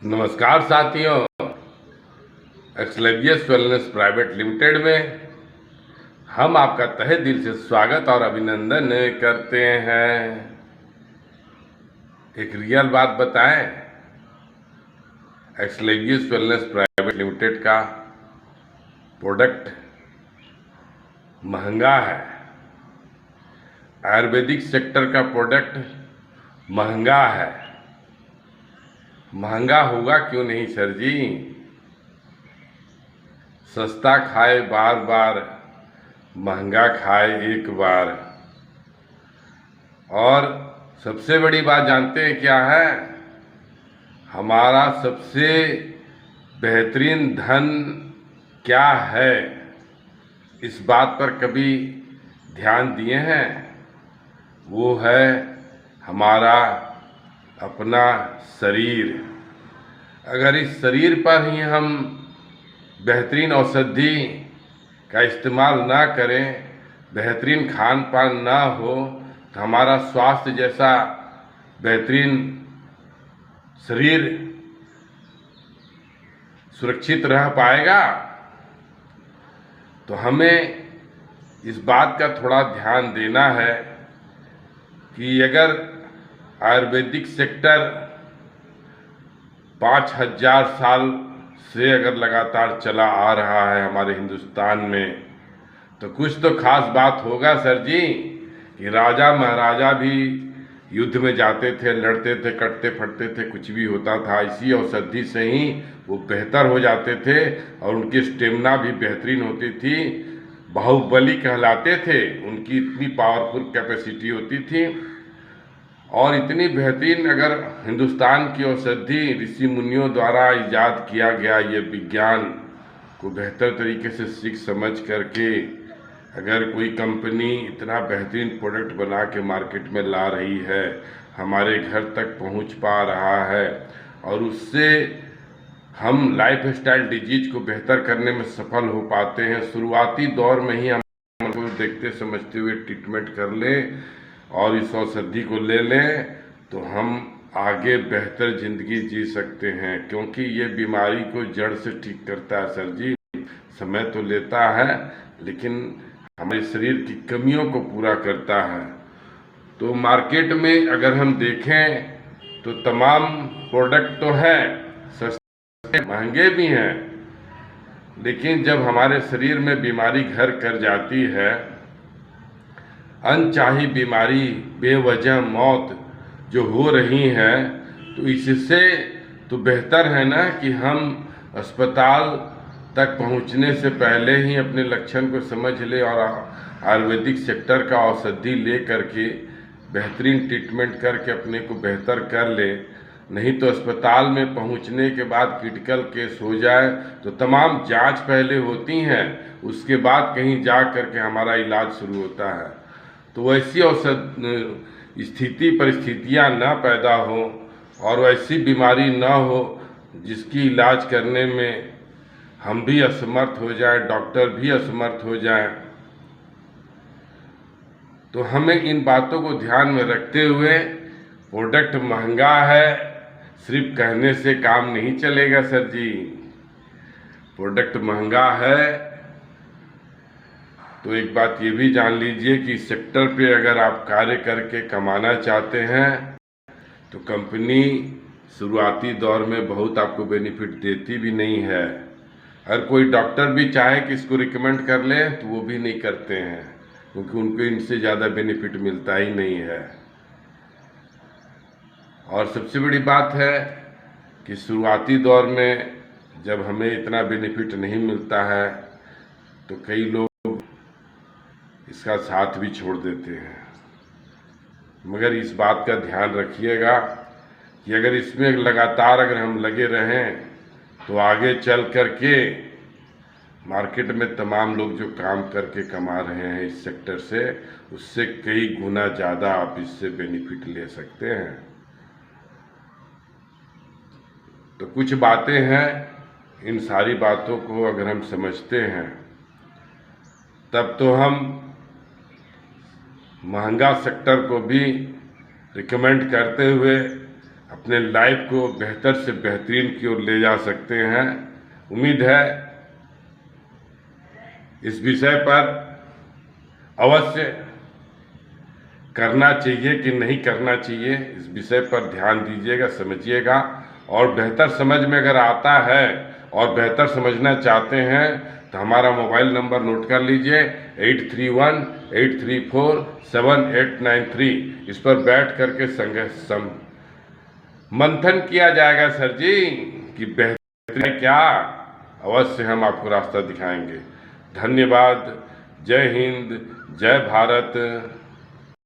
नमस्कार साथियों, एक्सलेवियस wellness private limited में हम आपका तहे दिल से स्वागत और अभिनंदन करते हैं। एक रियल बात बताएं, एक्सलेवियस वेलनेस प्राइवेट लिमिटेड का प्रोडक्ट महंगा है। आयुर्वेदिक सेक्टर का प्रोडक्ट महंगा है। महंगा होगा क्यों नहीं सर जी? सस्ता खाए बार बार, महंगा खाए एक बार। और सबसे बड़ी बात जानते हैं क्या है? हमारा सबसे बेहतरीन धन क्या है? इस बात पर कभी ध्यान दिए हैं? वो है हमारा अपना शरीर। अगर इस शरीर पर ही हम बेहतरीन औषधि का इस्तेमाल ना करें, बेहतरीन खान पान ना हो, तो हमारा स्वास्थ्य जैसा बेहतरीन शरीर सुरक्षित रह पाएगा? तो हमें इस बात का थोड़ा ध्यान देना है कि अगर आयुर्वेदिक सेक्टर 5000 साल से अगर लगातार चला आ रहा है हमारे हिंदुस्तान में, तो कुछ तो खास बात होगा सर जी कि राजा महाराजा भी युद्ध में जाते थे, लड़ते थे, कटते फटते थे, कुछ भी होता था, इसी औषधि से ही वो बेहतर हो जाते थे और उनकी स्टेमिना भी बेहतरीन होती थी। बाहुबली कहलाते थे, उनकी इतनी पावरफुल कैपेसिटी होती थी। और इतनी बेहतरीन अगर हिंदुस्तान की औषधि ऋषि मुनियों द्वारा इजाद किया गया, ये विज्ञान को बेहतर तरीके से सीख समझ करके अगर कोई कंपनी इतना बेहतरीन प्रोडक्ट बना के मार्केट में ला रही है, हमारे घर तक पहुंच पा रहा है और उससे हम लाइफ स्टाइल डिजीज को बेहतर करने में सफल हो पाते हैं, शुरुआती दौर में ही हम को देखते समझते हुए ट्रीटमेंट कर लें और इस औषधि को ले लें, तो हम आगे बेहतर ज़िंदगी जी सकते हैं। क्योंकि ये बीमारी को जड़ से ठीक करता है सर जी। समय तो लेता है, लेकिन हमारे शरीर की कमियों को पूरा करता है। तो मार्केट में अगर हम देखें तो तमाम प्रोडक्ट तो है, सस्ते महंगे भी हैं, लेकिन जब हमारे शरीर में बीमारी घर कर जाती है, अनचाही बीमारी, बेवजह मौत जो हो रही है, तो इससे तो बेहतर है ना कि हम अस्पताल तक पहुंचने से पहले ही अपने लक्षण को समझ ले और आयुर्वेदिक सेक्टर का औषधि ले करके बेहतरीन ट्रीटमेंट करके अपने को बेहतर कर ले। नहीं तो अस्पताल में पहुंचने के बाद क्रिटिकल केस हो जाए तो तमाम जांच पहले होती हैं, उसके बाद कहीं जा करके हमारा इलाज शुरू होता है। तो वैसी स्थिति परिस्थितियां ना पैदा हो और वैसी बीमारी ना हो जिसकी इलाज करने में हम भी असमर्थ हो जाए, डॉक्टर भी असमर्थ हो जाए। तो हमें इन बातों को ध्यान में रखते हुए, प्रोडक्ट महंगा है सिर्फ कहने से काम नहीं चलेगा सर जी। प्रोडक्ट महंगा है तो एक बात ये भी जान लीजिए कि इस सेक्टर पे अगर आप कार्य करके कमाना चाहते हैं तो कंपनी शुरुआती दौर में बहुत आपको बेनिफिट देती भी नहीं है। अगर कोई डॉक्टर भी चाहे कि इसको रिकमेंड कर ले तो वो भी नहीं करते हैं, क्योंकि उनको इनसे ज़्यादा बेनिफिट मिलता ही नहीं है। और सबसे बड़ी बात है कि शुरुआती दौर में जब हमें इतना बेनिफिट नहीं मिलता है तो कई लोग इसका साथ भी छोड़ देते हैं। मगर इस बात का ध्यान रखिएगा कि अगर इसमें लगातार अगर हम लगे रहें तो आगे चल करके मार्केट में तमाम लोग जो काम करके कमा रहे हैं इस सेक्टर से, उससे कई गुना ज़्यादा आप इससे बेनिफिट ले सकते हैं। तो कुछ बातें हैं, इन सारी बातों को अगर हम समझते हैं तब तो हम महंगा सेक्टर को भी रिकमेंड करते हुए अपने लाइफ को बेहतर से बेहतरीन की ओर ले जा सकते हैं। उम्मीद है इस विषय पर अवश्य करना चाहिए कि नहीं करना चाहिए, इस विषय पर ध्यान दीजिएगा, समझिएगा। और बेहतर समझ में अगर आता है और बेहतर समझना चाहते हैं तो हमारा मोबाइल नंबर नोट कर लीजिए 8318347893। इस पर बैठ करके मंथन किया जाएगा सर जी कि बेहतर क्या। अवश्य हम आपको रास्ता दिखाएंगे। धन्यवाद। जय हिंद, जय भारत।